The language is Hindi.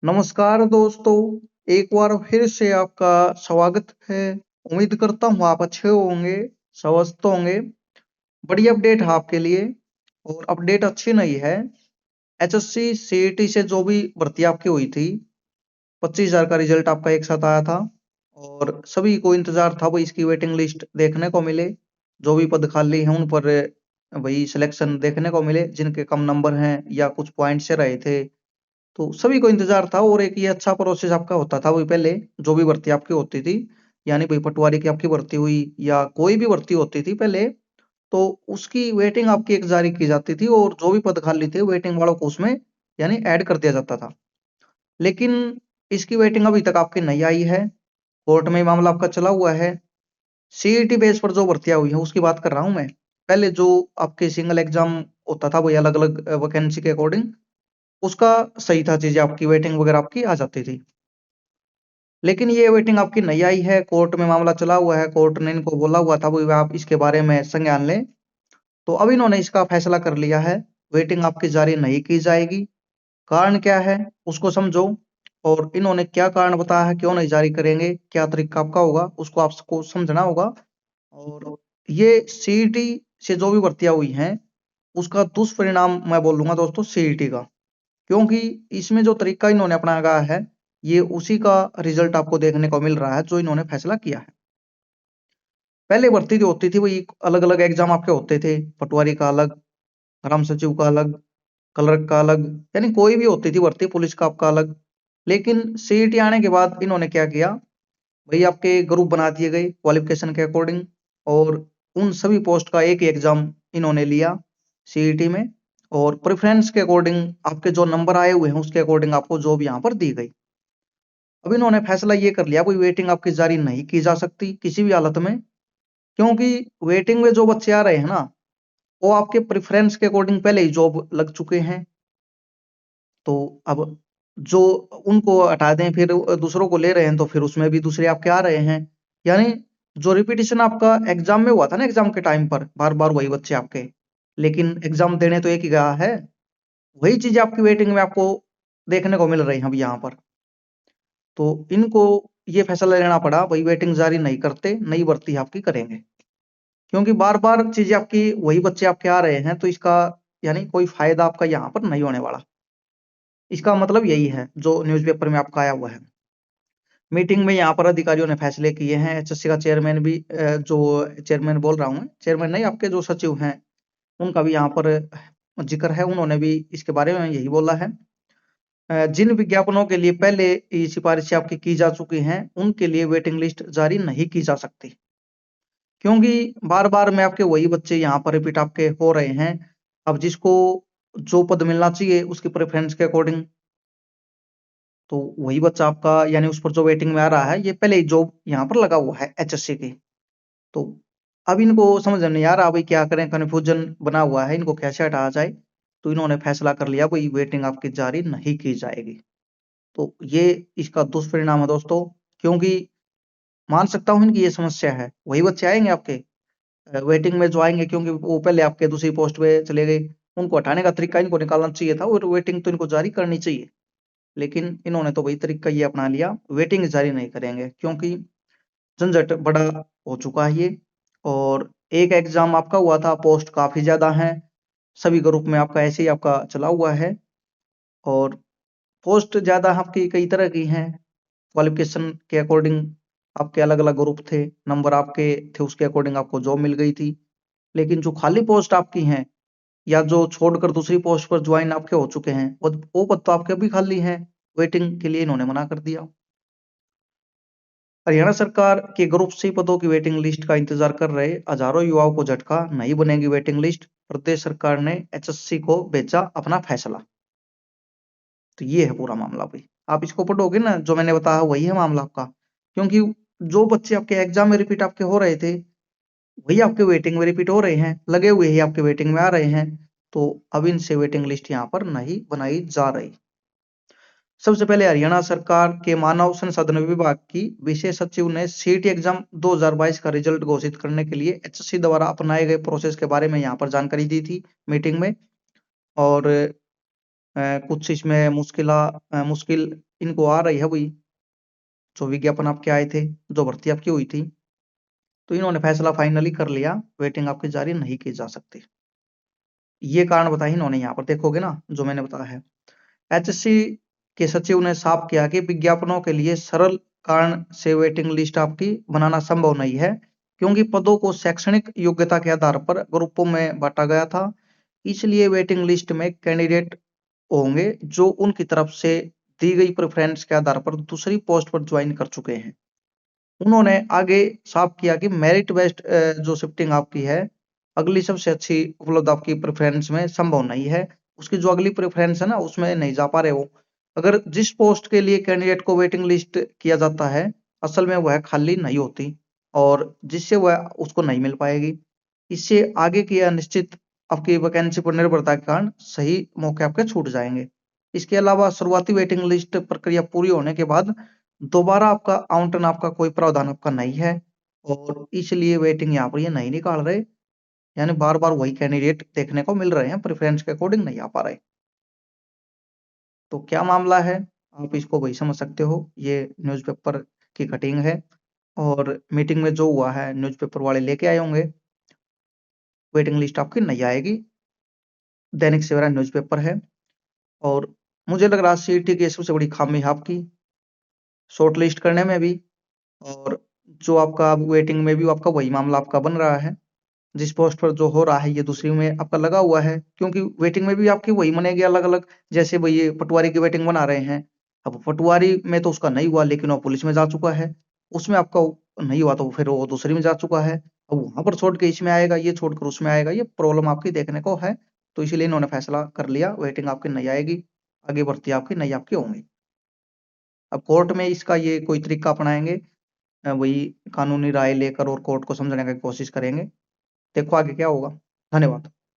नमस्कार दोस्तों, एक बार फिर से आपका स्वागत है। उम्मीद करता हूँ आप अच्छे होंगे, स्वस्थ होंगे। बड़ी अपडेट है आपके लिए और अपडेट अच्छी नहीं है। एचएससी सीईटी से जो भी भर्ती आपकी हुई थी, 25,000 का रिजल्ट आपका एक साथ आया था और सभी को इंतजार था भाई इसकी वेटिंग लिस्ट देखने को मिले। जो भी पद खाली हैं उन पर वही सिलेक्शन देखने को मिले, जिनके कम नंबर हैं या कुछ पॉइंट से रहे थे। तो सभी को इंतजार था और एक ये अच्छा प्रोसेस आपका होता था। वही पहले जो भी भर्ती आपकी होती थी, यानी भाई पटवारी की आपकी भर्ती हुई या कोई भी भर्ती होती थी पहले, तो उसकी वेटिंग आपकी एक जारी की जाती थी और जो भी पद खाली थे वेटिंग वालों को उसमें यानी ऐड कर दिया जाता था। लेकिन इसकी वेटिंग अभी तक आपकी नहीं आई है। कोर्ट में मामला आपका चला हुआ है। सीईटी बेस पर जो भर्तियां हुई है उसकी बात कर रहा हूं मैं। पहले जो आपके सिंगल एग्जाम होता था, वही अलग अलग वैकेंसी के अकॉर्डिंग उसका सही था, चीजें आपकी वेटिंग वगैरह आपकी आ जाती थी। लेकिन ये वेटिंग आपकी नहीं आई है, कोर्ट में मामला चला हुआ है। कोर्ट ने इनको बोला हुआ था भाई आप इसके बारे में संज्ञान लें, तो अब इन्होंने इसका फैसला कर लिया है। वेटिंग आपकी जारी नहीं की जाएगी। कारण क्या है उसको समझो, और इन्होंने क्या कारण बताया है क्यों नहीं जारी करेंगे, क्या तरीका आपका होगा उसको आपको समझना होगा। और ये सीईटी से जो भी भर्तियां हुई हैं उसका दुष्परिणाम मैं बोलूंगा दोस्तों सीईटी का, क्योंकि इसमें जो तरीका इन्होंने अपनाया है ये उसी का रिजल्ट आपको देखने को मिल रहा है जो इन्होंने फैसला किया है। पहले भर्ती जो होती थी वही अलग अलग एग्जाम आपके होते थे, पटवारी का अलग, ग्राम सचिव का अलग, क्लर्क का अलग, यानी कोई भी होती थी भर्ती, पुलिस का आपका अलग। लेकिन सीईटी आने के बाद इन्होंने क्या किया, भाई आपके ग्रुप बना दिए गए क्वालिफिकेशन के अकॉर्डिंग, और उन सभी पोस्ट का एक ही एग्जाम इन्होंने लिया सीईटी में, और प्रेफरेंस के अकॉर्डिंग आपके जो नंबर आए हुए हैं उसके अकॉर्डिंग आपको जॉब यहाँ पर दी गई। अब इन्होंने फैसला ये कर लिया कोई वेटिंग आपकी जारी नहीं की जा सकती किसी भी हालत में, क्योंकि वेटिंग में जो बच्चे आ रहे हैं ना, वो आपके प्रेफरेंस के अकॉर्डिंग पहले ही जॉब लग चुके हैं। तो अब जो उनको हटा दें फिर दूसरों को ले रहे हैं, तो फिर उसमें भी दूसरे आपके आ रहे हैं। यानी जो रिपीटिशन आपका एग्जाम में हुआ था ना, एग्जाम के टाइम पर बार बार वही बच्चे आपके, लेकिन एग्जाम देने तो एक ही गया है, वही चीज आपकी वेटिंग में आपको देखने को मिल रही है अभी यहाँ पर। तो इनको ये फैसला लेना पड़ा भाई वेटिंग जारी नहीं करते, नई भर्ती आपकी करेंगे, क्योंकि बार बार चीजें आपकी वही बच्चे आपके आ रहे हैं, तो इसका यानी कोई फायदा आपका यहाँ पर नहीं होने वाला। इसका मतलब यही है जो न्यूज़पेपर में आपका आया हुआ है। मीटिंग में यहाँ पर अधिकारियों ने फैसले किए हैं। एचएससी का चेयरमैन भी जो चेयरमैन बोल रहा हूँ मैं, चेयरमैन नहीं, आपके जो सचिव हैं उनका भी यहाँ पर जिक्र है। उन्होंने भी इसके बारे में यही बोला है। जिन विज्ञापनों के लिए पहले ये सिफारिशें आपकी की जा चुकी हैं उनके लिए वेटिंग लिस्ट जारी नहीं की जा सकती, क्योंकि बार बार में आपके वही बच्चे यहाँ पर रिपीट आपके हो रहे हैं। अब जिसको जो पद मिलना चाहिए उसकी प्रेफरेंस के अकॉर्डिंग, तो वही बच्चा आपका यानी उस पर जो वेटिंग में आ रहा है ये पहले ही जॉब यहाँ पर लगा हुआ है एचएससी की। तो अब इनको समझ में नहीं आ रहा भाई क्या करें, कन्फ्यूजन बना हुआ है, इनको कैसे हटाया जाए। तो इन्होंने फैसला कर लिया भाई वेटिंग आपकी जारी नहीं की जाएगी। तो ये इसका दुष्परिणाम है दोस्तों, क्योंकि मान सकता हूँ इनकी ये समस्या है, वही बच्चे आएंगे आपके वेटिंग में जो आएंगे, क्योंकि वो पहले आपके दूसरी पोस्ट पे चले गए। उनको हटाने का तरीका इनको निकालना चाहिए था और वेटिंग तो इनको जारी करनी चाहिए। लेकिन इन्होंने तो वही तरीका ये अपना लिया, वेटिंग जारी नहीं करेंगे, क्योंकि झंझट बड़ा हो चुका है ये। और एक एग्जाम आपका हुआ था, पोस्ट काफी ज्यादा है, सभी ग्रुप में आपका ऐसे ही आपका चला हुआ है। और पोस्ट ज्यादा आपकी कई तरह की हैं, क्वालिफिकेशन के अकॉर्डिंग आपके अलग अलग ग्रुप थे, नंबर आपके थे उसके अकॉर्डिंग आपको जॉब मिल गई थी। लेकिन जो खाली पोस्ट आपकी हैं या जो छोड़कर दूसरी पोस्ट पर ज्वाइन आपके हो चुके हैं, वो पद तो आपके अभी खाली हैं, वेटिंग के लिए इन्होंने मना कर दिया। हरियाणा सरकार के ग्रुप सी पदों की वेटिंग लिस्ट का इंतजार कर रहे हजारों युवाओं को झटका, नहीं बनेगी वेटिंग लिस्ट। प्रदेश सरकार ने एचएससी को बेचा अपना फैसला। तो ये है पूरा मामला भाई। आप इसको पढ़ोगे ना, जो मैंने बताया वही है मामला आपका, क्योंकि जो बच्चे आपके एग्जाम में रिपीट आपके हो रहे थे वही आपके वेटिंग में रिपीट हो रहे हैं, लगे हुए ही आपके वेटिंग में आ रहे हैं। तो अब इनसे वेटिंग लिस्ट यहाँ पर नहीं बनाई जा रही। सबसे पहले हरियाणा सरकार के मानव संसाधन विभाग की विशेष सचिव ने सीईटी एग्जाम 2022 का रिजल्ट घोषित करने के लिए एचएससी द्वारा अपनाए गए प्रोसेस के बारे में यहाँ पर जानकारी दी थी मीटिंग में। और कुछ इसमें मुश्किल इनको आ रही है वही जो विज्ञापन आपके आए थे, जो भर्ती आपकी हुई थी। तो इन्होंने फैसला फाइनली कर लिया, वेटिंग आपकी जारी नहीं की जा सकती। ये कारण बताया इन्होंने, यहाँ पर देखोगे ना जो मैंने बताया है। एचएससी के सचिव ने साफ किया कि विज्ञापनों के लिए सरल कारण से वेटिंग लिस्ट आपकी बनाना संभव नहीं है, क्योंकि पदों को शैक्षणिक योग्यता के आधार पर ग्रुपों में बांटा गया था। इसलिए वेटिंग लिस्ट में कैंडिडेट होंगे जो उनकी तरफ से दी गई प्रेफरेंस के आधार पर दूसरी पोस्ट पर ज्वाइन कर चुके हैं। उन्होंने आगे साफ किया कि मेरिट बेस्ड जो शिफ्टिंग आपकी है, अगली सबसे अच्छी उपलब्ध आपकी प्रेफरेंस में संभव नहीं है। उसकी जो अगली प्रेफरेंस है ना, उसमें नहीं जा पा रहे हो। अगर जिस पोस्ट के लिए कैंडिडेट को वेटिंग लिस्ट किया जाता है, असल में वह खाली नहीं होती और जिससे वह उसको नहीं मिल पाएगी। इससे आगे की अनिश्चित आपकी वैकेंसी पर निर्भरता के कारण सही मौके आपके छूट जाएंगे। इसके अलावा शुरुआती वेटिंग लिस्ट प्रक्रिया पूरी होने के बाद दोबारा आपका आवंटन आपका कोई प्रावधान आपका नहीं है और इसलिए वेटिंग यहाँ पर ये नहीं निकाल रहे, यानी बार बार वही कैंडिडेट देखने को मिल रहे हैं, प्रेफरेंस के अकॉर्डिंग नहीं आ पा रहे। तो क्या मामला है, आप इसको वही समझ सकते हो। ये न्यूज़पेपर की कटिंग है और मीटिंग में जो हुआ है न्यूज़पेपर वाले लेके आए होंगे। वेटिंग लिस्ट आपकी नहीं आएगी, दैनिक सवेरा न्यूज़पेपर है। और मुझे लग रहा है सीईटी की सबसे बड़ी खामी है आपकी शॉर्ट लिस्ट करने में भी, और जो आपका वेटिंग में भी आपका वही मामला आपका बन रहा है। जिस पोस्ट पर जो हो रहा है ये दूसरी में आपका लगा हुआ है, क्योंकि वेटिंग में भी आपकी वही बनेगी अलग अलग। जैसे भाई ये पटवारी की वेटिंग बना रहे हैं, अब पटवारी में तो उसका नहीं हुआ लेकिन वो पुलिस में जा चुका है, उसमें आपका नहीं हुआ तो फिर वो दूसरी में जा चुका है। अब वहां पर छोड़ के इसमें आएगा, ये छोड़कर उसमें आएगा, ये प्रॉब्लम आपकी देखने को है। तो इसीलिए इन्होंने फैसला कर लिया वेटिंग आपकी नहीं आएगी, आगे भर्ती आपकी नहीं आपकी होंगी। अब कोर्ट में इसका ये कोई तरीका अपनाएंगे, वही कानूनी राय लेकर और कोर्ट को समझने की कोशिश करेंगे। देखो आगे क्या होगा। धन्यवाद।